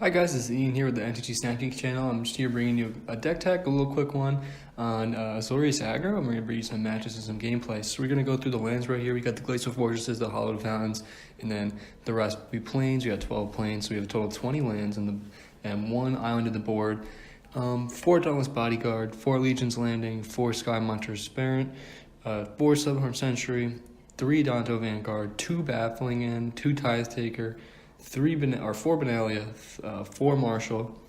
Hi guys, this is Ian here with the MTGSnapkeep channel. I'm just here bringing you a deck tech, a little quick one on Azorius Aggro. I'm going to bring you some matches and some gameplay. So we're going to go through the lands right here. We got the Glacial Fortresses, the Hollowed Fountains, and then the rest will be plains. We got 12 plains, so we have a total of 20 lands and one island in the board. 4 Dauntless Bodyguard, 4 Legion's Landing, 4 Sky Muncher's Spirit, 4 Sublime Century, 3 Danto Vanguard, 2 Baffling End, 2 Tithe Taker, 4 Benalia, 4 Marshall,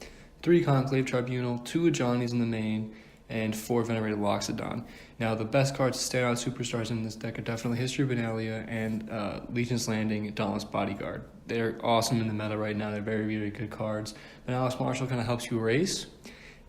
3 Conclave Tribunal, 2 Johnny's in the main, and 4 Venerated Loxodon. Now, the best cards to stand out superstars in this deck are definitely History of Benalia and Legion's Landing and Dauntless Bodyguard. They're awesome in the meta right now. They're very, very good cards. Benalis Marshall kind of helps you race.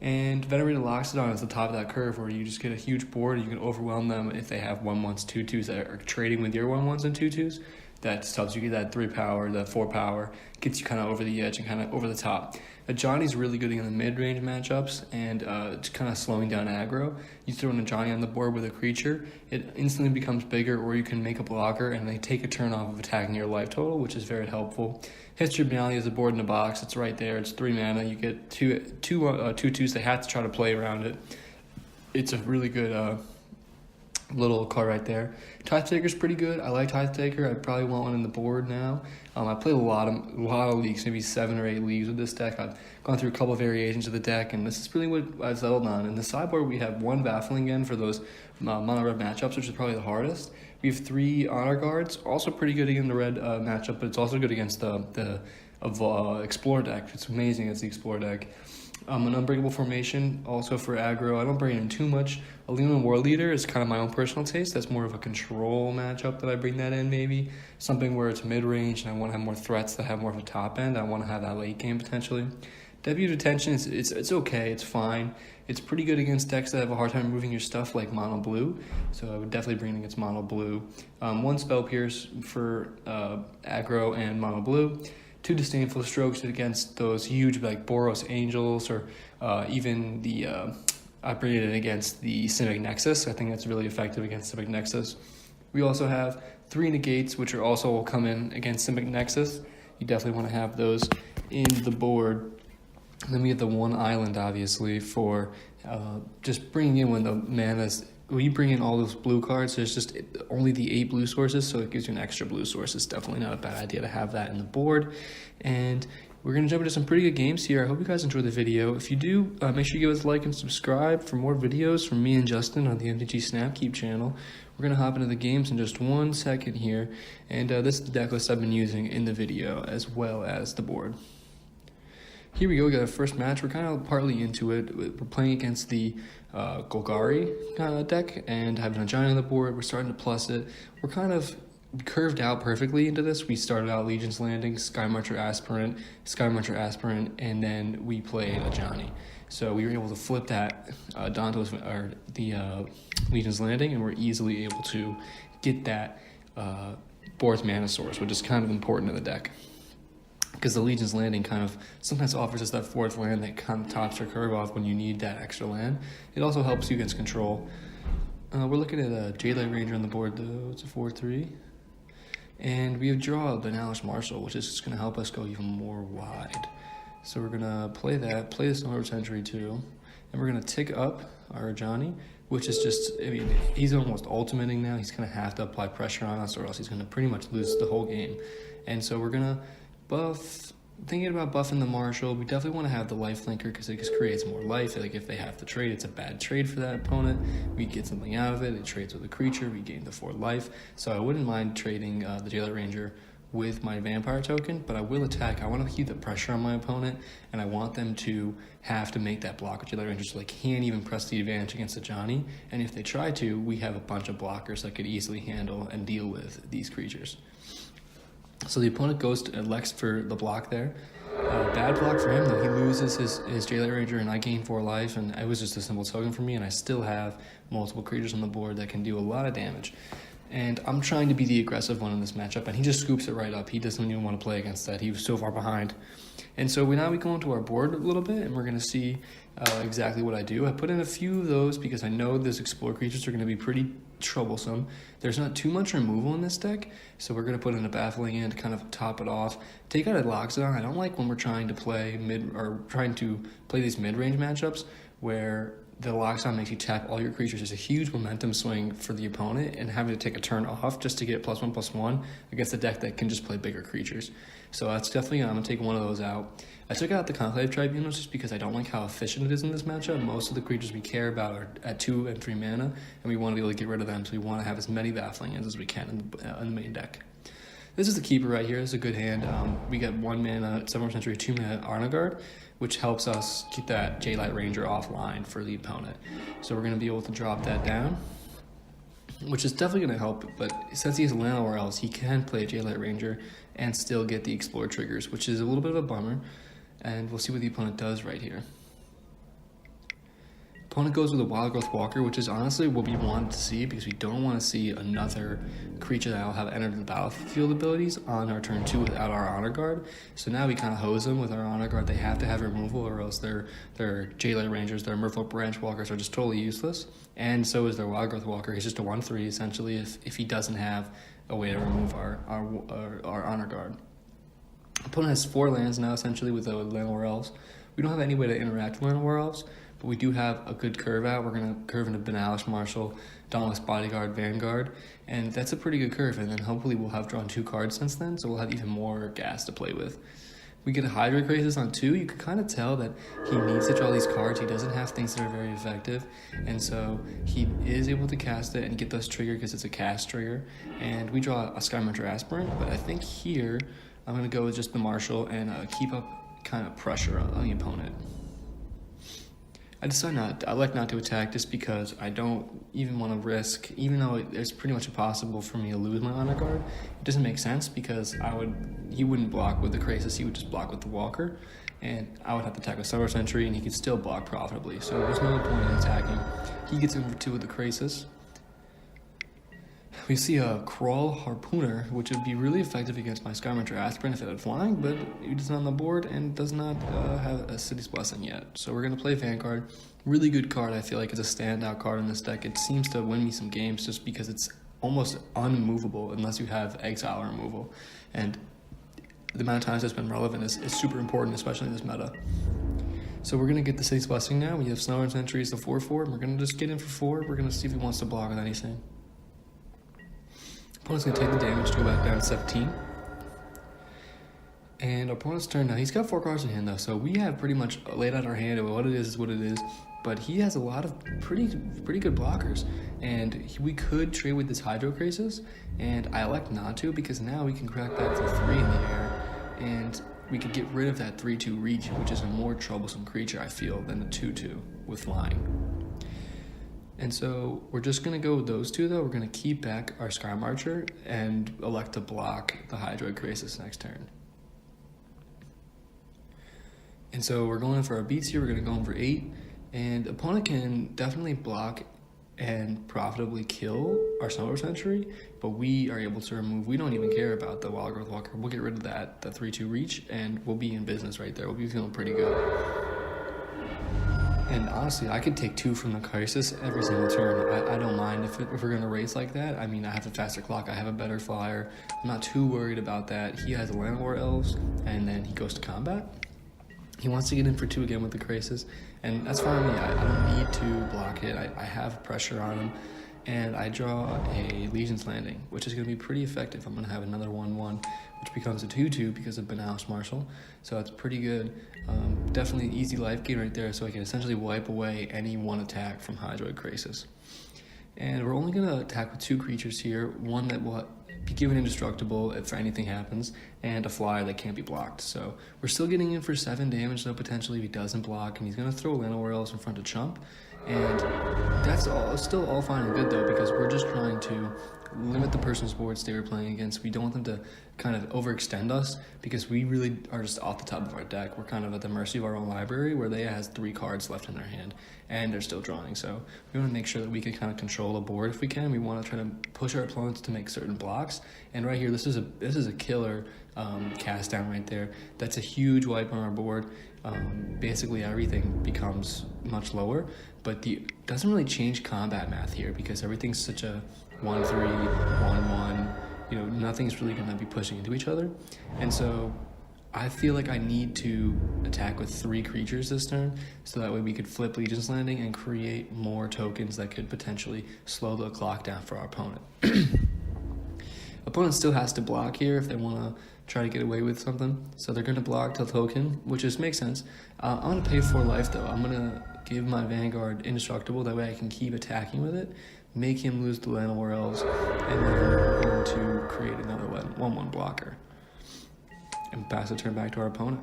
And Venerated Loxodon is the top of that curve where you just get a huge board and you can overwhelm them if they have 1/1s, 2/2s that are trading with your 1/1s and 2/2s. That just helps you get that 3 power, that 4 power, gets you kind of over the edge and kind of over the top. Johnny's really good in the mid-range matchups and it's kind of slowing down aggro. You throw in a Johnny on the board with a creature, it instantly becomes bigger, or you can make a blocker and they take a turn off of attacking your life total, which is very helpful. History of Benalia is a board in a box. It's right there. It's 3 mana. You get 2/2s. They have to try to play around it. It's a really good little card right there. Tithe Taker's pretty good. I like Tithe Taker. I probably want one in the board now. I played a lot of leagues, maybe 7 or 8 leagues with this deck. I've gone through a couple of variations of the deck, and this is really what I've settled on. In the sideboard, we have 1 Baffling End for those mono red matchups, which is probably the hardest. We have 3 Honor Guards, also pretty good against the red matchup, but it's also good against the Explorer deck. It's amazing against the Explorer deck. An Unbreakable Formation, also for aggro. I don't bring in too much. A Leonin War Leader is kind of my own personal taste. That's more of a control matchup that I bring that in, maybe. Something where it's mid-range and I want to have more threats that have more of a top end. I want to have that late game potentially. Deputy Detention, it's okay, it's fine. It's pretty good against decks that have a hard time moving your stuff like Mono Blue, so I would definitely bring it against Mono Blue. 1 Spell Pierce for aggro and Mono Blue. 2 Disdainful Strokes against those huge like Boros Angels, or even I bring it in against the Simic Nexus. I think that's really effective against Simic Nexus. We also have 3 Negates, which are also will come in against Simic Nexus. You definitely want to have those in the board. And then we have the 1 Island, obviously, for just bringing in when the mana's. When you bring in all those blue cards, there's just only the 8 blue sources, so it gives you an extra blue source. It's definitely not a bad idea to have that in the board. And we're going to jump into some pretty good games here. I hope you guys enjoyed the video. If you do, make sure you give us a like and subscribe for more videos from me and Justin on the MTGSnapkeep channel. We're going to hop into the games in just 1 second here. And this is the deck list I've been using in the video, as well as the board. Here we go, we got our first match. We're kind of partly into it. We're playing against the Golgari deck and having a Giant on the board. We're starting to plus it. We're kind of curved out perfectly into this. We started out Legion's Landing, Sky Muncher Aspirant, and then we played a Johnny. So we were able to flip that Legion's Landing, and we're easily able to get that 4th mana source, which is kind of important in the deck. Because the Legion's Landing kind of sometimes offers us that 4th land that kind of tops your curve off when you need that extra land. It also helps you against control. We're looking at a Jadelight Ranger on the board, though. It's a 4/3. And we have draw a Benalis Marshall, which is just going to help us go even more wide. So we're going to play that, play this Silver Century too. And we're going to tick up our Johnny, which is just, I mean, he's almost ultimating now. He's going to have to apply pressure on us or else he's going to pretty much lose the whole game. And so we're going to thinking about buffing the Marshall. We definitely want to have the lifelinker because it just creates more life. Like if they have to trade, it's a bad trade for that opponent. We get something out of it. It trades with a creature. We gain the 4 life. So I wouldn't mind trading the Jailer Ranger with my Vampire token, but I will attack. I want to keep the pressure on my opponent, and I want them to have to make that block with Jailer Ranger so they can't even press the advantage against the Johnny. And if they try to, we have a bunch of blockers that could easily handle and deal with these creatures. So the opponent elects for the block there. Bad block for him, though. He loses his Jailer Ranger, and I gain 4 life, and it was just a simple token for me, and I still have multiple creatures on the board that can do a lot of damage. And I'm trying to be the aggressive one in this matchup, and he just scoops it right up. He doesn't even want to play against that. He was so far behind. And so now we go into our board a little bit, and we're going to see exactly what I do. I put in a few of those because I know those explore creatures are going to be pretty troublesome. There's not too much removal in this deck, so we're going to put in a Baffling End to kind of top it off. Take out a Loxodon. I don't like when we're trying to play these mid-range matchups where the Loxodon makes you tap all your creatures. There's a huge momentum swing for the opponent, and having to take a turn off just to get +1/+1 against a deck that can just play bigger creatures. So that's definitely, I'm going to take one of those out. I took out the Conclave Tribunals just because I don't like how efficient it is in this matchup. Most of the creatures we care about are at 2 and 3 mana, and we want to be able to get rid of them, so we want to have as many Baffling Ends as we can in the main deck. This is the keeper right here. It's a good hand. We got 1 mana Summer Sentry, 2 mana Arna Guard, which helps us keep that J-Light Ranger offline for the opponent. So we're going to be able to drop that down, which is definitely going to help, but since he has land nowhere else, he can play a J-Light Ranger and still get the Explore triggers, which is a little bit of a bummer, and we'll see what the opponent does right here. Opponent goes with a Wild Growth Walker, which is honestly what we wanted to see because we don't want to see another creature that will have entered the battlefield abilities on our turn 2 without our Honor Guard. So now we kind of hose them with our Honor Guard. They have to have removal or else their J-Light Rangers, their Merfolk Branch Walkers are just totally useless. And so is their Wild Growth Walker. He's just a 1/3 essentially if he doesn't have a way to remove our Honor Guard. Opponent has 4 lands now essentially with the Landlore Elves. We don't have any way to interact with Landlore Elves, but we do have a good curve out. We're going to curve into Benalis Marshal, Dauntless Bodyguard, Vanguard, and that's a pretty good curve, and then hopefully we'll have drawn 2 cards since then, so we'll have even more gas to play with. We get a Hydra Crisis on 2. You can kind of tell that he needs to draw these cards. He doesn't have things that are very effective, and so he is able to cast it and get those triggered because it's a cast trigger, and we draw a Skymarcher Aspirant, but I think here I'm going to go with just the Marshal and keep up kind of pressure on the opponent. I like not to attack just because I don't even want to risk, even though it's pretty much impossible for me to lose my Honor Guard. It doesn't make sense because he wouldn't block with the Crisis, he would just block with the Walker, and I would have to attack with Summer Sentry, and he could still block profitably, so there's no point in attacking. He gets in for 2 with the Crisis. We see a Crawl Harpooner, which would be really effective against my Skymarcher Aspirant if it had flying, but it is on the board and does not have a City's Blessing yet. So we're going to play Vanguard. Really good card, I feel like it's a standout card in this deck. It seems to win me some games just because it's almost unmovable unless you have Exile removal. And the amount of times it's been relevant is super important, especially in this meta. So we're going to get the City's Blessing now. We have Summer Sentries, the 4/4, and we're going to just get in for 4. We're going to see if he wants to block with anything. Opponent's going to take the damage to go back down to 17. And our opponent's turn now. He's got 4 cards in hand though, so we have pretty much laid out our hand. What it is what it is. But he has a lot of pretty good blockers. And we could trade with this Hydro Crisis, and I elect not to because now we can crack that for 3 in the air. And we could get rid of that 3/2 reach, which is a more troublesome creature, I feel, than the 2/2 with flying. And so we're just going to go with those 2, though. We're going to keep back our Skymarcher and elect to block the Hydro Crisis next turn. And so we're going for our beats here. We're going to go in for 8. And the opponent can definitely block and profitably kill our Summer Sentry, but we are able to remove. We don't even care about the Wild Growth Walker. We'll get rid of that, the 3/2 reach, and we'll be in business right there. We'll be feeling pretty good. And honestly, I could take 2 from the Crisis every single turn. I don't mind if we're going to race like that. I mean, I have a faster clock. I have a better flyer. I'm not too worried about that. He has Landlore Elves, and then he goes to combat. He wants to get in for 2 again with the Crisis, and that's fine with me. I don't need to block it. I have pressure on him, and I draw a Legion's Landing, which is going to be pretty effective. I'm going to have another 1/1, which becomes a 2/2 because of Benalis Marshal, so that's pretty good. Definitely an easy life gain right there, so I can essentially wipe away any 1 attack from Hydroid Crisis. And we're only going to attack with 2 creatures here, one that will be given indestructible if anything happens, and a flyer that can't be blocked. So we're still getting in for 7 damage though, potentially, if he doesn't block, and he's going to throw Landlore Elves in front of Chump, And that's still all fine and good though, because we're just trying to limit the person's board state we're playing against. We don't want them to kind of overextend us, because we really are just off the top of our deck. We're kind of at the mercy of our own library, where they has 3 cards left in their hand and they're still drawing. So we want to make sure that we can kind of control the board if we can. We want to try to push our opponents to make certain blocks. And right here, this is a killer cast down right there. That's a huge wipe on our board. Basically everything becomes much lower, but doesn't really change combat math here, because everything's such a 1-3, 1-1. Nothing's really going to be pushing into each other. And so I feel like I need to attack with 3 creatures this turn, so that way we could flip Legion's Landing and create more tokens that could potentially slow the clock down for our opponent. Opponent still has to block here if they want to try to get away with something. So they're going to block the token, which just makes sense. I'm going to pay 4 life though. I'm going to give my Vanguard indestructible, that way I can keep attacking with it, make him lose the Llanowar Elves, and then we're going to create another 1-1 blocker and pass the turn back to our opponent.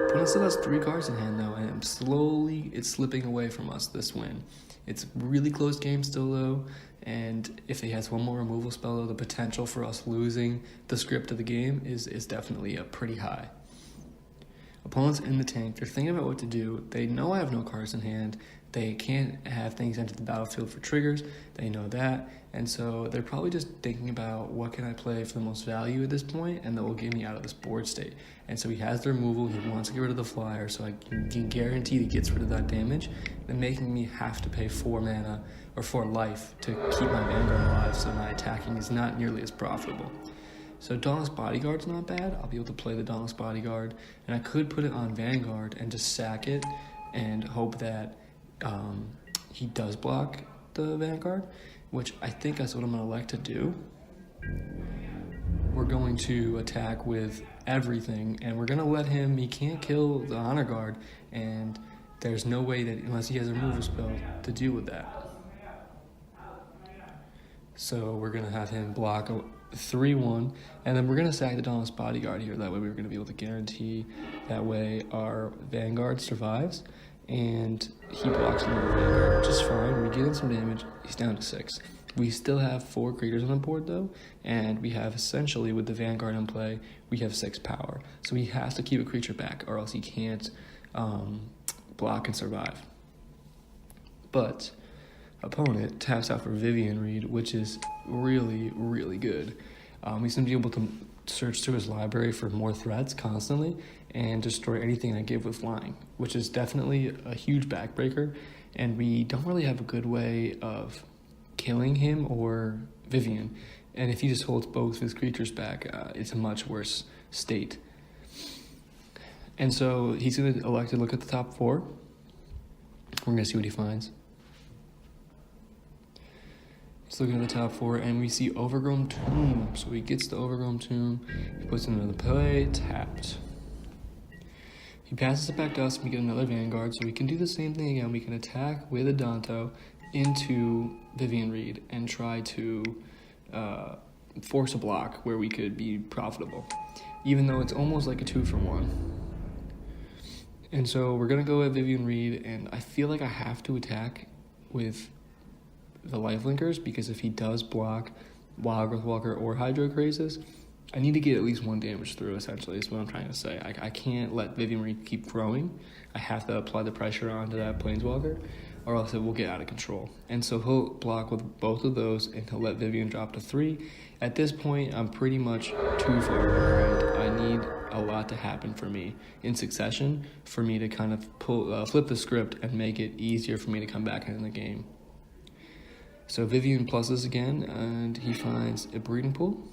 Opponent still has 3 cards in hand though, and slowly it's slipping away from us, this win. It's a really close game still though, and if he has 1 more removal spell though, the potential for us losing the script of the game is definitely pretty high. Opponent's in the tank, they're thinking about what to do. They know I have no cards in hand. They can't have things enter the battlefield for triggers. They know that. And so they're probably just thinking about what can I play for the most value at this point and that will get me out of this board state. And so he has the removal. He wants to get rid of the flyer, so I can guarantee he gets rid of that damage, and making me have to pay 4 mana or 4 life to keep my Vanguard alive, so my attacking is not nearly as profitable. So Dauntless Bodyguard's not bad. I'll be able to play the Dauntless Bodyguard, and I could put it on Vanguard and just sack it and hope that he does block the Vanguard, which I think that's what I'm going to elect to do. We're going to attack with everything, and we're going to let him, he can't kill the Honor Guard, and there's no way that, unless he has a removal spell, to deal with that. So we're going to have him block a 3-1, and then we're going to sack the Dauntless Bodyguard here. That way we're going to be able to guarantee that way our Vanguard survives, and he blocks another Vanguard, which is fine. We get in some damage. He's down to 6. We still have 4 creatures on the board though, and we have essentially, with the Vanguard in play, we have 6 power. So he has to keep a creature back, or else he can't block and survive. But opponent taps out for Vivian Reed, which is really, really good. He's going to be able to search through his library for more threats constantly and destroy anything I give with flying, which is definitely a huge backbreaker, and we don't really have a good way of killing him or Vivian, and if he just holds both his creatures back, it's a much worse state. And so he's going to elect to look at the top 4. We're going to see what he finds. He's looking at the top 4, and we see Overgrown Tomb. So he gets the Overgrown Tomb, he puts it into play, tapped. He passes it back to us, and we get another Vanguard, so we can do the same thing again. We can attack with a Danto into Vivian Reed and try to force a block where we could be profitable, even though it's almost like a 2-for-1. And so we're going to go at Vivian Reed, and I feel like I have to attack with the Lifelinkers, because if he does block Wildgrowth Walker or Hydro Crazes, I need to get at least 1 damage through, essentially, is what I'm trying to say. I can't let Vivian Reed keep growing. I have to apply the pressure onto that Planeswalker, or else it will get out of control. And so he'll block with both of those, and he'll let Vivian drop to 3. At this point, I'm pretty much too far behind. I need a lot to happen for me in succession for me to kind of flip the script and make it easier for me to come back in the game. So Vivian pluses again, and he finds a Breeding Pool.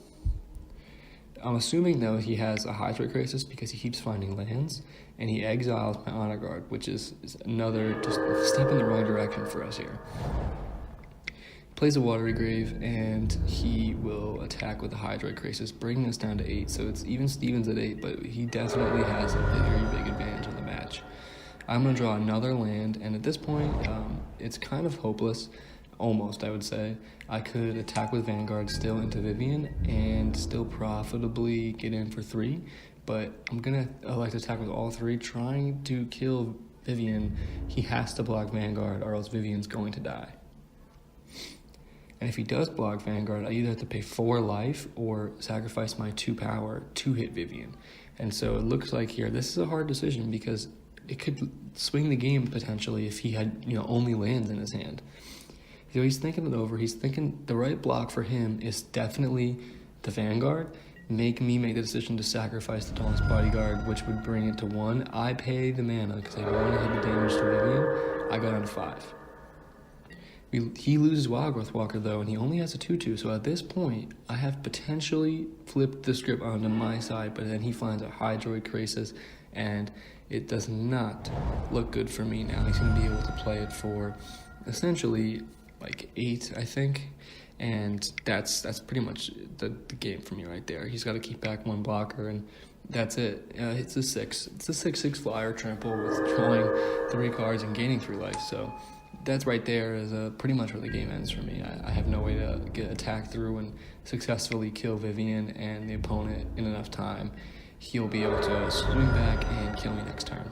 I'm assuming, though, he has a Hydro Crisis because he keeps finding lands, and he exiles my Honor Guard, which is another just step in the wrong direction for us here. He plays a Watery Grave, and he will attack with the Hydro Crisis, bringing us down to 8. So it's even Stevens at 8, but he definitely has a very big advantage in the match. I'm going to draw another land, and at this point, it's kind of hopeless. Almost, I would say. I could attack with Vanguard still into Vivian and still profitably get in for 3, but I'm going to elect to attack with all 3, trying to kill Vivian, he has to block Vanguard or else Vivian's going to die. And if he does block Vanguard, I either have to pay 4 life or sacrifice my 2 power to hit Vivian. And so it looks like here, this is a hard decision because it could swing the game potentially if he had, only lands in his hand. So he's thinking it over. He's thinking the right block for him is definitely the Vanguard. Make the decision to sacrifice the Dauntless Bodyguard, which would bring it to 1. I pay the mana because I want to hit the damage to Vivian. I go down to 5. He loses Wild Growth Walker, though, and he only has a 2/2, so at this point, I have potentially flipped the script onto my side, but then he finds a Hydroid Krasis, and it does not look good for me now. He's going to be able to play it for essentially like 8, I think, and that's pretty much the game for me right there. He's got to keep back 1 blocker, and that's it. It's a 6. It's a 6/6 flyer trample with drawing 3 cards and gaining 3 life, so that's right there is pretty much where the game ends for me. I have no way to get attacked through and successfully kill Vivian and the opponent in enough time. He'll be able to swing back and kill me next turn.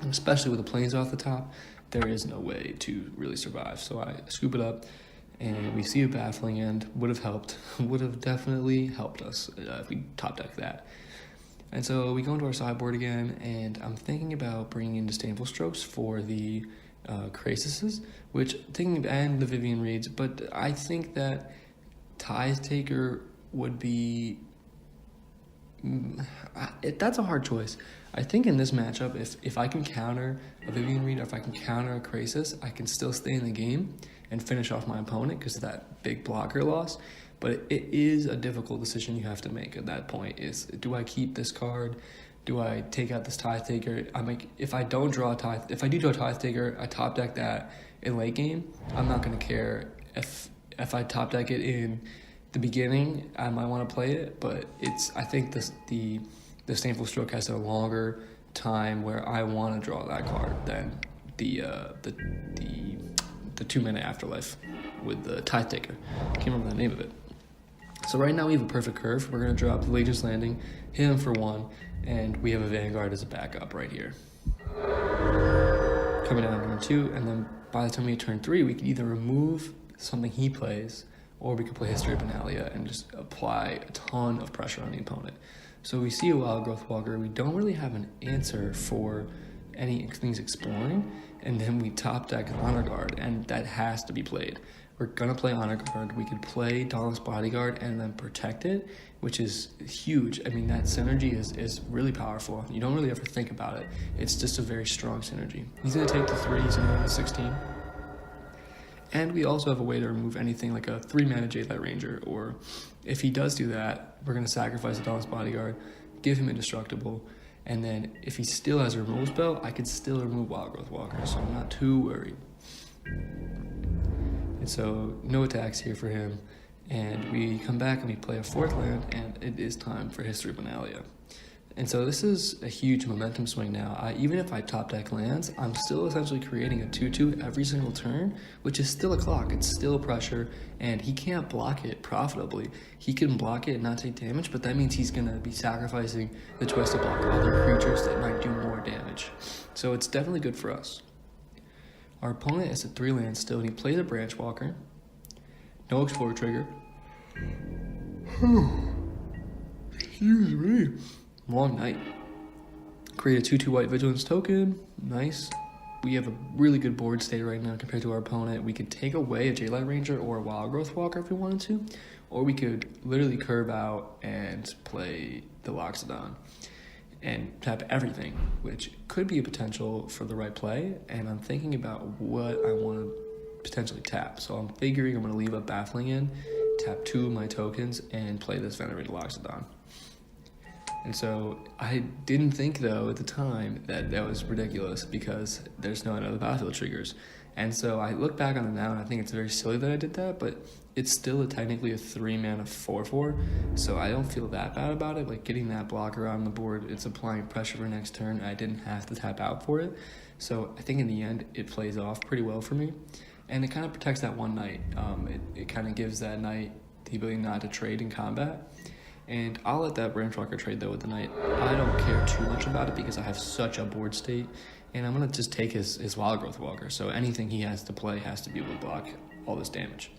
And especially with the planes off the top, there is no way to really survive. So I scoop it up, and we see a Baffling End. Would have definitely helped us if we top deck that. And so we go into our sideboard again, and I'm thinking about bringing in Disdainful Strokes for the Krasises, and the Vivian Reeds, but I think that Tithe Taker would be that's a hard choice. I think in this matchup, if I can counter a Vivian Reed or if I can counter a Krasis, I can still stay in the game and finish off my opponent because of that big blocker loss. But it is a difficult decision you have to make at that point. Do I keep this card? Do I take out this Tithe Taker? If I do draw a Tithe Taker, I top deck that in late game. I'm not going to care if I top deck it in the beginning. I might want to play it, but I think the Disdainful Stroke has a longer time where I want to draw that card than the 2-mana Afterlife with the Tithe Taker. I can't remember the name of it. So right now we have a perfect curve. We're going to drop the Legion's Landing, hit him for 1, and we have a Vanguard as a backup right here. Coming down to turn 2, and then by the time we hit turn 3, we can either remove something he plays, or we could play History of Benalia and just apply a ton of pressure on the opponent. So we see a Wild Growth Walker. We don't really have an answer for any things exploring, and then we top deck Honor Guard, and that has to be played. We're going to play Honor Guard. We could play Dauntless Bodyguard and then protect it, which is huge. I mean, that synergy is really powerful. You don't really ever think about it. It's just a very strong synergy. He's going to take the 3. He's going to go to 16. And we also have a way to remove anything like a 3-mana Jadelight Ranger, or if he does do that, we're going to sacrifice the Dauntless Bodyguard, give him Indestructible, and then if he still has a removal spell, I could still remove Wild Growth Walker, so I'm not too worried. And so no attacks here for him, and we come back and we play a 4th land, and it is time for History of Benalia. And so this is a huge momentum swing now. Even if I top deck lands, I'm still essentially creating a 2/2 every single turn, which is still a clock. It's still pressure, and he can't block it profitably. He can block it and not take damage, but that means he's going to be sacrificing the choice to block other creatures that might do more damage. So it's definitely good for us. Our opponent is at 3 lands still, and he plays a Branch Walker. No Explorer trigger. Excuse me. Long night. Create a 2/2 white Vigilance token. Nice. We have a really good board state right now compared to our opponent. We could take away a Jadelight Ranger or a Wild Growth Walker if we wanted to, or we could literally curve out and play the Loxodon and tap everything, which could be a potential for the right play, and I'm thinking about what I want to potentially tap. So I'm figuring I'm going to leave a Baffling in, tap 2 of my tokens, and play this Venerated Loxodon. And so I didn't think, though, at the time that was ridiculous because there's no other battlefield triggers. And so I look back on it now, and I think it's very silly that I did that, but it's still technically a 3-mana 4/4, so I don't feel that bad about it. Like, getting that blocker on the board, it's applying pressure for next turn. I didn't have to tap out for it. So I think in the end, it plays off pretty well for me. And it kind of protects that one knight. It kind of gives that knight the ability not to trade in combat. And I'll let that branch walker trade though with the knight. I don't care too much about it because I have such a board state, and I'm gonna just take his wild growth walker. So anything he has to play has to be able to block all this damage.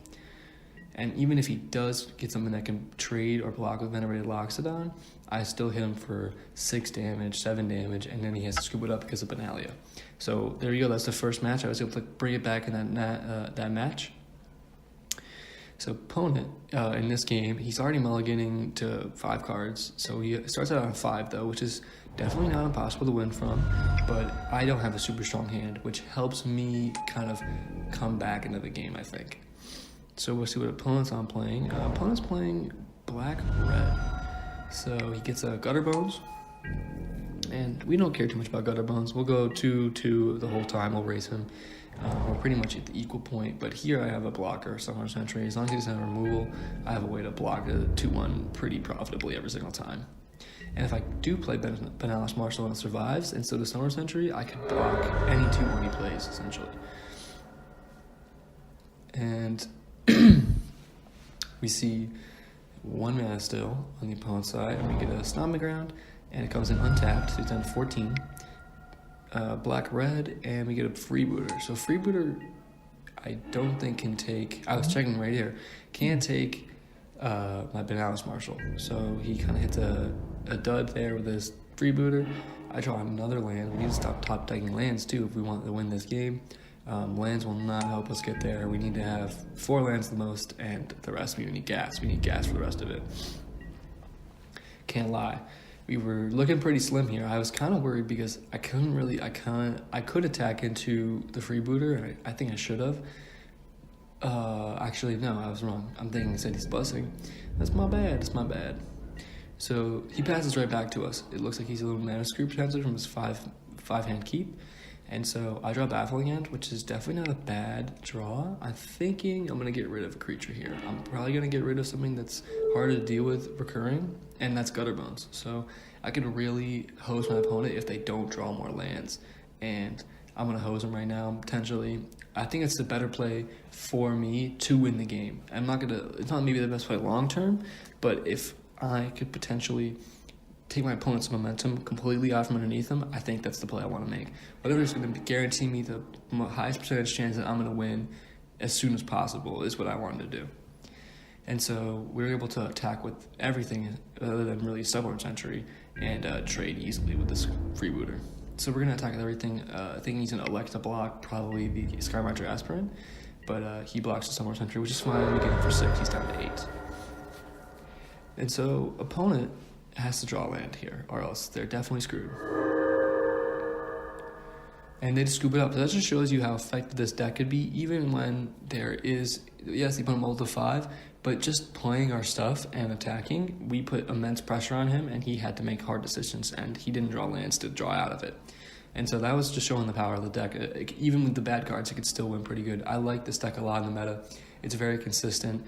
And even if he does get something that can trade or block with Venerated Loxodon, I still hit him for 6 damage, 7 damage, and then he has to scoop it up because of Benalia. So there you go, that's the first match. I was able to bring it back in that match. So opponent, in this game, he's already mulliganing to 5 cards. So he starts out on 5 though, which is definitely not impossible to win from, but I don't have a super strong hand, which helps me kind of come back into the game, I think. So we'll see what opponent's on playing. Opponent's playing black-red. So he gets a Gutter Bones, and we don't care too much about Gutter Bones. We'll go 2-2 the whole time. We'll raise him. We're pretty much at the equal point, but here I have a blocker, Summoner Sentry. As long as he doesn't have removal, I have a way to block a 2-1 pretty profitably every single time. And if I do play Benalis Marshal and it survives, instead of Summoner Sentry, I could block any 2-1 he plays, essentially. And we see 1 mana still on the opponent's side, and we get a Stomping Ground, and it comes in untapped, so it's down to 14. Black-red, and we get a Freebooter. So Freebooter, I don't think can take, I was checking right here, can't take my Benalis Marshal. So he kind of hits a dud there with his Freebooter. I draw another land. We need to stop top decking lands too if we want to win this game. Lands will not help us get there. We need to have 4 lands the most, and the rest we need gas. We need gas for the rest of it. Can't lie. We were looking pretty slim here. I was kind of worried because I could attack into the Freebooter, and I think I should have. Actually, no, I was wrong. I'm thinking City's Blessing. That's my bad. So he passes right back to us. It looks like he's a little mana screw potentially from his 5-hand keep. And so I draw Baffling Hand, which is definitely not a bad draw. I'm thinking I'm going to get rid of a creature here. I'm probably going to get rid of something that's harder to deal with recurring, and that's Gutter Bones. So I could really hose my opponent if they don't draw more lands. And I'm going to hose them right now, potentially. I think it's the better play for me to win the game. It's not maybe the best play long term, but if I could potentially take my opponent's momentum completely out from underneath them, I think that's the play I want to make. Whatever is going to guarantee me the highest percentage chance that I'm going to win as soon as possible is what I wanted to do. And so we were able to attack with everything other than really Summoner Sentry and trade easily with this Freebooter. So we're going to attack with everything. I think he's going to elect to block probably the Skymarcher Aspirant, but he blocks the Summoner Sentry, which is fine. We get him for 6. He's down to 8. And so opponent has to draw land here, or else they're definitely screwed. And they just scoop it up. So that just shows you how effective this deck could be, even when there is, yes, they put him ult to 5, but just playing our stuff and attacking, we put immense pressure on him, and he had to make hard decisions, and he didn't draw lands to draw out of it. And so that was just showing the power of the deck. Even with the bad cards, it could still win pretty good. I like this deck a lot in the meta. It's very consistent.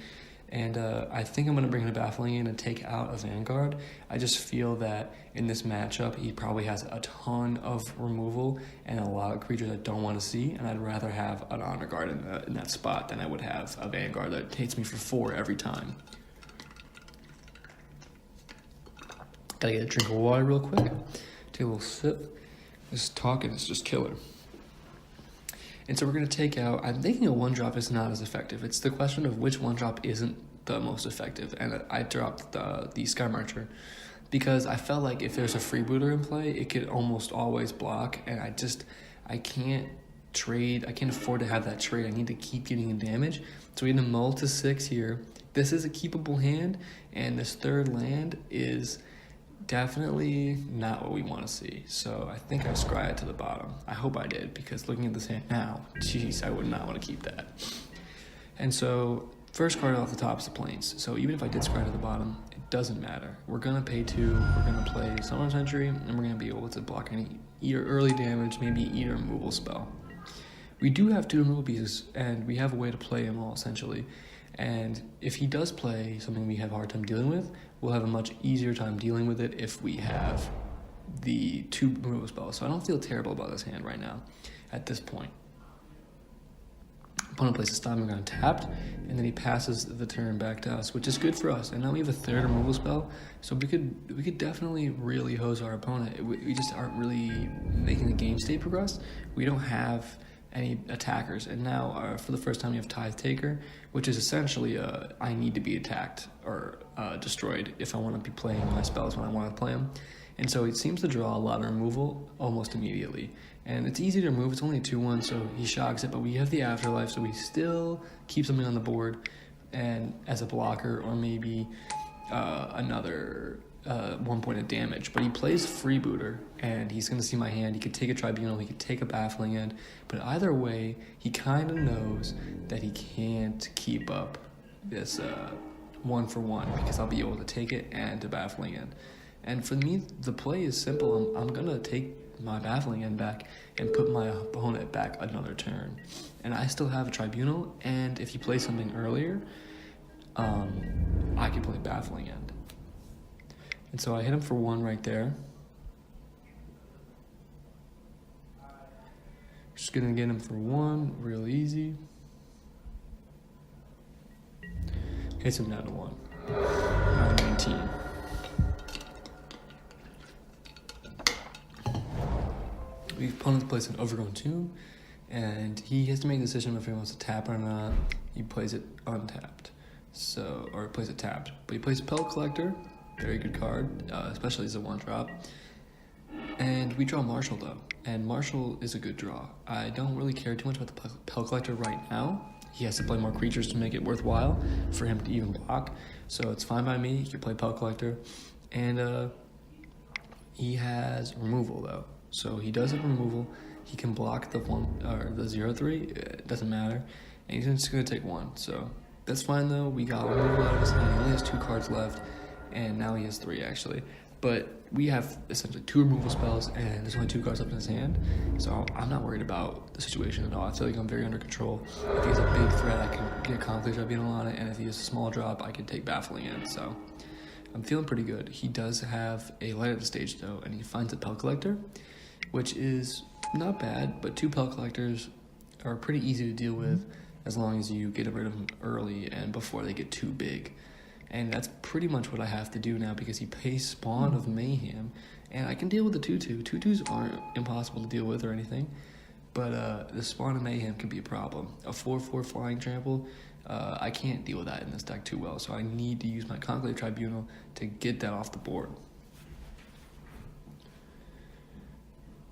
And I think I'm going to bring in a Baffling in and take out a Vanguard. I just feel that in this matchup, he probably has a ton of removal and a lot of creatures I don't want to see, and I'd rather have an Honor Guard in that spot than I would have a Vanguard that hits me for 4 every time. Gotta get a drink of water real quick. Take a little sip. This talking is just killer. And so we're going to take out, I'm thinking a 1-drop is not as effective. It's the question of which 1-drop isn't the most effective. And I dropped the Skymarcher because I felt like if there's a Freebooter in play, it could almost always block. And I can't trade. I can't afford to have that trade. I need to keep getting damage. So we need to mull to 6 here. This is a keepable hand. And this 3rd land is definitely not what we want to see. So I think I scryed it to the bottom. I hope I did, because looking at this hand now, geez, I would not want to keep that. And so first card off the top is the Plains. So even if I did scry to the bottom, it doesn't matter. We're going to pay 2, we're going to play Summoner Sentry, and we're going to be able to block any either early damage, maybe either removal spell. We do have 2 removal pieces, and we have a way to play them all, essentially. And if he does play something we have a hard time dealing with, we'll have a much easier time dealing with it if we have the 2 removal spells. So I don't feel terrible about this hand right now at this point. Opponent places stomping ground tapped, and then he passes the turn back to us, which is good for us. And now we have a third removal spell, so we could definitely really hose our opponent. We just aren't really making the game state progress. We don't have any attackers, and now for the first time we have Tithe Taker, which is essentially I need to be attacked or destroyed if I want to be playing my spells when I want to play them. And so it seems to draw a lot of removal almost immediately. And it's easy to remove, it's only a 2-1, so he shocks it, but we have the Afterlife, so we still keep something on the board and as a blocker, or maybe another 1 point of damage. But he plays Freebooter, and he's going to see my hand. He could take a Tribunal, he could take a Baffling End, but either way, he kind of knows that he can't keep up this 1-for-1, because I'll be able to take it and to Baffling End. And for me, the play is simple. I'm going to take my Baffling End back and put my opponent back another turn. And I still have a Tribunal, and if you play something earlier, I can play Baffling End. And so I hit him for 1 right there. Just going to get him for 1, real easy. Hits him down to 1. 19. The opponent plays an Overgrown Tomb, and he has to make a decision if he wants to tap or not. He plays it untapped, or plays it tapped. But he plays a Pellet Collector, very good card, especially as a 1-drop. And we draw Marshall though, and Marshall is a good draw. I don't really care too much about the Pellet Collector right now. He has to play more creatures to make it worthwhile for him to even block, so it's fine by me. He can play Pellet Collector, and he has removal though. So he does have removal. He can block the 0/3. It doesn't matter, and he's just gonna take 1. So that's fine though. We got removal out of his hand. He only has 2 cards left, and now he has 3 actually. But we have essentially 2 removal spells, and there's only 2 cards left in his hand. So I'm not worried about the situation at all. I feel like I'm very under control. If he has a big threat, I can get Conflict Tribunal on it, and if he has a small drop, I can take Baffling End. So I'm feeling pretty good. He does have a Light at the Stage though, and he finds a Pellet Collector, which is not bad, but 2 Pellet Collectors are pretty easy to deal with as long as you get rid of them early and before they get too big. And that's pretty much what I have to do now, because he pays Spawn of Mayhem, and I can deal with the 2/2. 2/2s aren't impossible to deal with or anything, but the Spawn of Mayhem can be a problem. A 4/4 Flying Trample, I can't deal with that in this deck too well, so I need to use my Conclave Tribunal to get that off the board.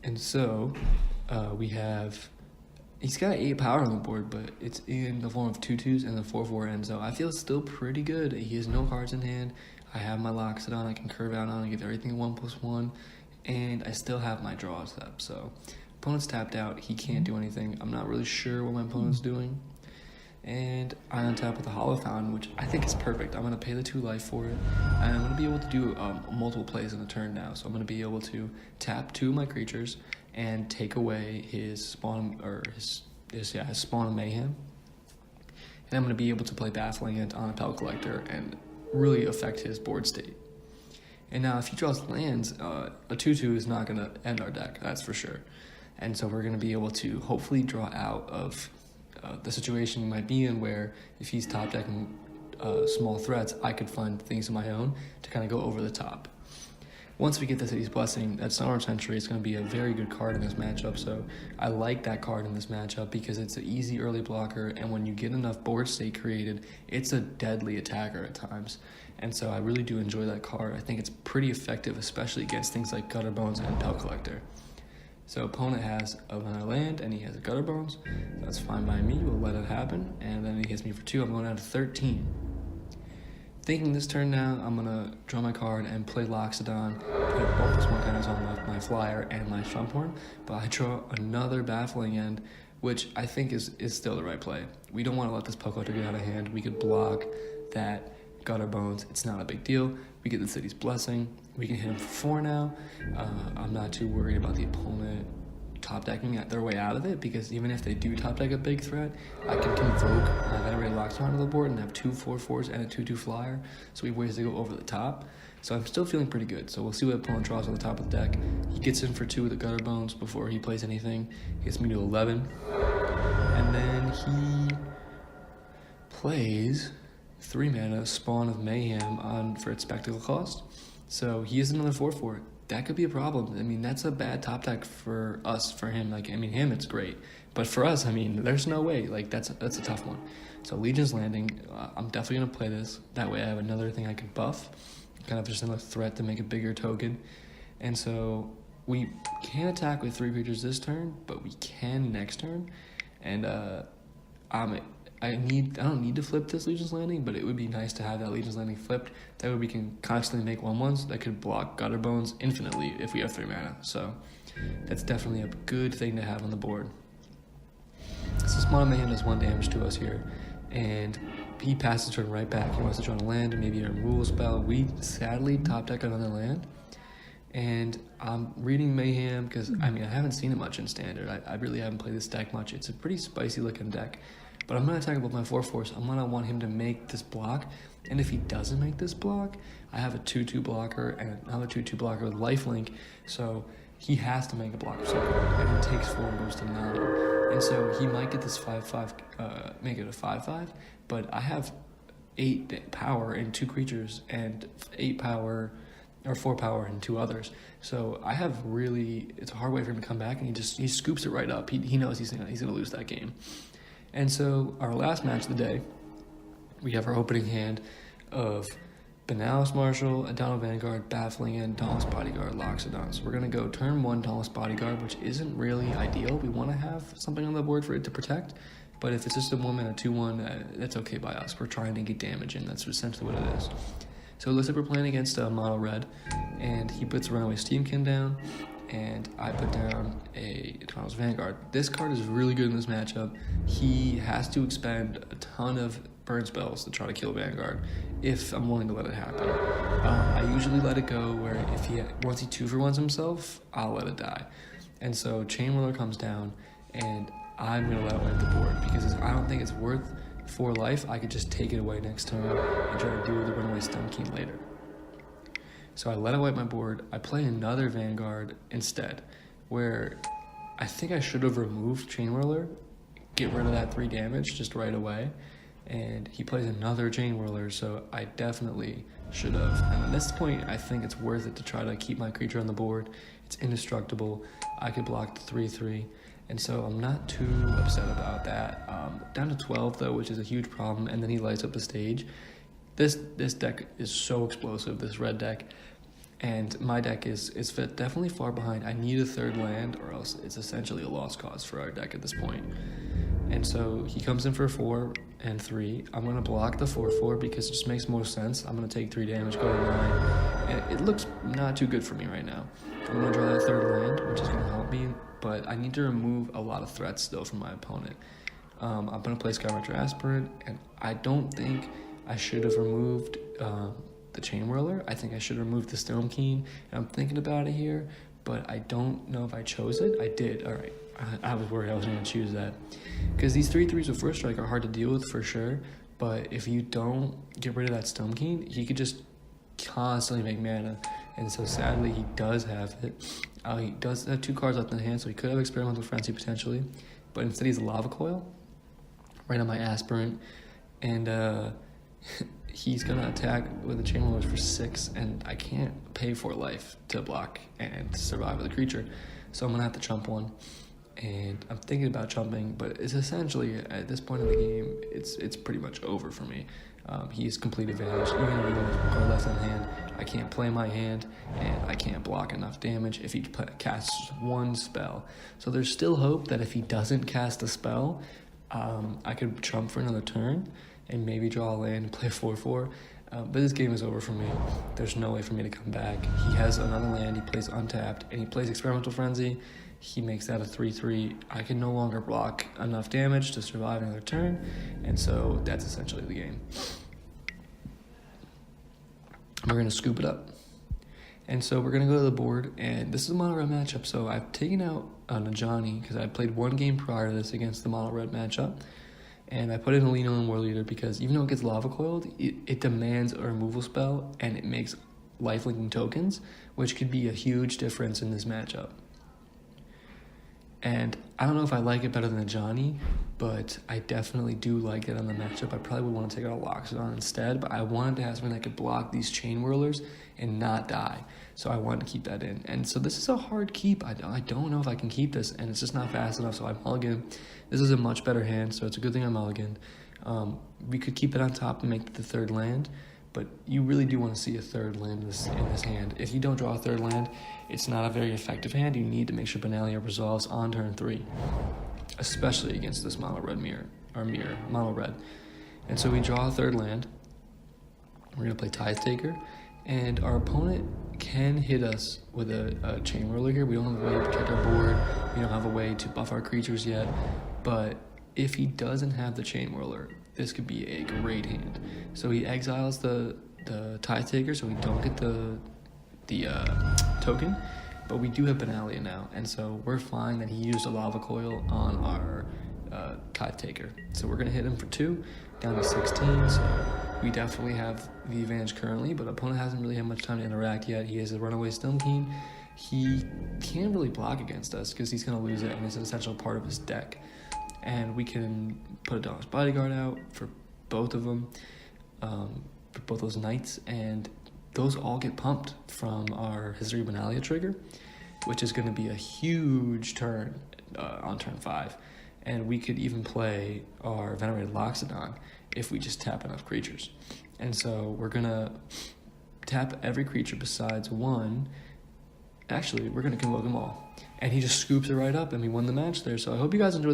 And so, he's got 8 power on the board, but it's in the form of 2/2s and the 4/4 end, so I feel still pretty good. He has no cards in hand. I have my Loxodon, I can curve out on and give everything 1/1, and I still have my draw step, so opponent's tapped out, he can't do anything. I'm not really sure what my opponent's doing. And I untap with a Hollow Fountain, which I think is perfect. I'm going to pay the 2 life for it, and I'm going to be able to do multiple plays in a turn now. So I'm going to be able to tap 2 of my creatures and take away his Spawn, or his Spawn of Mayhem. And I'm going to be able to play Baffling End on a Pellet Collector and really affect his board state. And now if he draws lands, a 2/2 is not going to end our deck, that's for sure. And so we're going to be able to hopefully draw out of the situation we might be in, where if he's top decking small threats, I could find things of my own to kind of go over the top. Once we get the City's Blessing, that Summer Century is going to be a very good card in this matchup, so I like that card in this matchup because it's an easy early blocker, and when you get enough board state created, it's a deadly attacker at times. And so I really do enjoy that card. I think it's pretty effective, especially against things like Gutter Bones and Pellet Collector. So opponent has another land, and he has a Gutter Bones. That's fine by me, we'll let it happen. And then he hits me for 2, I'm going down to 13. Thinking this turn now, I'm going to draw my card and play Loxodon, put both +1 counters on my Flyer and my Shumphorn, but I draw another Baffling End, which I think is still the right play. We don't want to let this Pellet Collector get out of hand. We could block that Gutter Bones, it's not a big deal. We get the City's Blessing, we can hit him for 4 now. I'm not too worried about the opponent top decking their way out of it, because even if they do top deck a big threat, I can convoke my Venerated Loxodon onto the board and have 2 4/4s and a 2/2 flyer, so we have ways to go over the top. So I'm still feeling pretty good, so we'll see what opponent draws on the top of the deck. He gets in for 2 with the Gutter Bones before he plays anything. He gets me to 11, and then he plays 3 mana Spawn of Mayhem on for its spectacle cost. So he has another 4/4. That could be a problem. I mean, that's a bad top deck for us. For him, like, I mean, him, it's great, but for us, I mean, there's no way. Like, that's a tough one. So Legion's Landing, I'm definitely gonna play this. That way, I have another thing I can buff, kind of just another threat to make a bigger token. And so we can't attack with 3 creatures this turn, but we can next turn. And I don't need to flip this Legion's Landing, but it would be nice to have that Legion's Landing flipped. That way we can constantly make 1/1s that could block Gutter Bones infinitely if we have 3 mana. So that's definitely a good thing to have on the board. So Spawn of Mayhem does 1 damage to us here, and he passes turn right back. He wants to draw a land, maybe a removal spell. We sadly top deck another land, and I'm reading Mayhem because I haven't seen it much in Standard. I really haven't played this deck much. It's a pretty spicy looking deck. But I'm going to attack with my 4/4. I'm going to want him to make this block. And if he doesn't make this block, I have a 2/2 blocker and another 2/2 blocker with lifelink. So he has to make a block of some kind. And it takes 4 moves to 9. And so he might get this 5/5, make it a 5/5. But I have 8 power in 2 creatures and 8 power or 4 power in 2 others. So I have it's a hard way for him to come back. And he scoops it right up. He knows he's going to lose that game. And so our last match of the day, we have our opening hand of Benalis Marshal, Adano Vanguard, Baffling End, Dauntless Bodyguard, Loxodon. So we're going to go turn 1 Dauntless Bodyguard, which isn't really ideal. We want to have something on the board for it to protect. But if it's just a 1-mana 2/1, that's okay by us. We're trying to get damage in. That's essentially what it is. So it looks like we're playing against Mono Red, and he puts Runaway Steamkin down, and I put down a Eternal's Vanguard. This card is really good in this matchup. He has to expend a ton of burn spells to try to kill Vanguard if I'm willing to let it happen. I usually let it go where once he 2-for-1s himself, I'll let it die. And so Chain Whirler comes down, and I'm going to let it wipe the board because I don't think it's worth 4 life. I could just take it away next turn and try to deal with the Runaway Steamkin later. So I let it wipe my board. I play another Vanguard instead, where I think I should have removed Chain Whirler, get rid of that 3 damage just right away. And he plays another Chain Whirler, so I definitely should have. And at this point, I think it's worth it to try to keep my creature on the board. It's indestructible. I could block the 3/3. And so I'm not too upset about that. Down to 12, though, which is a huge problem. And then he lights up the stage. This deck is so explosive, this red deck. And my deck is definitely far behind. I need a 3rd land, or else it's essentially a lost cause for our deck at this point. And so he comes in for 4 and 3. I'm going to block the 4/4 because it just makes more sense. I'm going to take 3 damage, go to 9. And it looks not too good for me right now. I'm going to draw that 3rd land, which is going to help me. But I need to remove a lot of threats still from my opponent. I'm going to play Skyrider Aspirant, and I don't think I should have removed the Chain Whirler. I think I should have removed the Steamkin, and I'm thinking about it here, but I don't know if I chose it. I did. All right. I was worried I was going to choose that. Because these 3/3s with First Strike are hard to deal with for sure, but if you don't get rid of that Steamkin, he could just constantly make mana. And so sadly, he does have it. He does have 2 cards left in the hand, so he could have Experimental Frenzy potentially, but instead he's a Lava Coil right on my Aspirant, and he's going to attack with a Chain Whirler for 6, and I can't pay 4 life to block and survive with a creature, so I'm going to have to chump 1. And I'm thinking about chumping, but it's essentially, at this point in the game, it's pretty much over for me. He's complete advantage. Even if he has 1 card left in hand, I can't play my hand, and I can't block enough damage if he casts 1 spell. So there's still hope that if he doesn't cast a spell, I could chump for another turn, and maybe draw a land and play 4/4. But this game is over for me. There's no way for me to come back. He has another land, he plays untapped, and he plays Experimental Frenzy. He makes that a 3/3. I can no longer block enough damage to survive another turn, and so that's essentially the game. We're going to scoop it up. And so we're going to go to the board, and this is a mono red matchup, so I've taken out Najani because I played 1 game prior to this against the mono red matchup, and I put in a Lino and War Leader because even though it gets Lava Coiled, it demands a removal spell, and it makes lifelinking tokens, which could be a huge difference in this matchup. And I don't know if I like it better than the Johnny, but I definitely do like it on the matchup. I probably would want to take out a Loxodon instead, but I wanted to have something that could block these Chain Whirlers and not die. So I wanted to keep that in. And so this is a hard keep. I don't know if I can keep this, and it's just not fast enough, so I mulligan. This is a much better hand, so it's a good thing I mulligan. We could keep it on top and make it the third land, but you really do want to see a third land in this hand. If you don't draw a third land, it's not a very effective hand. You need to make sure Benalia resolves on turn 3, especially against this mono red. And so we draw a third land. We're going to play Tithe Taker, and our opponent can hit us with a Chain Whirler here. We don't have a way to protect our board. We don't have a way to buff our creatures yet, but if he doesn't have the Chain Whirler, this could be a great hand. So he exiles the Tithe Taker, so we don't get the token, but we do have Benalia now, and so we're fine that he used a Lava Coil on our Tithe Taker. So we're going to hit him for 2, down to 16, so we definitely have the advantage currently, but opponent hasn't really had much time to interact yet. He has a Runaway Stone King. He can't really block against us because he's going to lose it, and it's an essential part of his deck. And we can put a Dog's Bodyguard out for both of them, for both those knights, and those all get pumped from our History of Benalia trigger, which is going to be a huge turn on turn 5. And we could even play our Venerated Loxodon if we just tap enough creatures. And so we're going to tap every creature besides one. Actually, we're going to convoke them all. And he just scoops it right up, and we won the match there. So I hope you guys enjoyed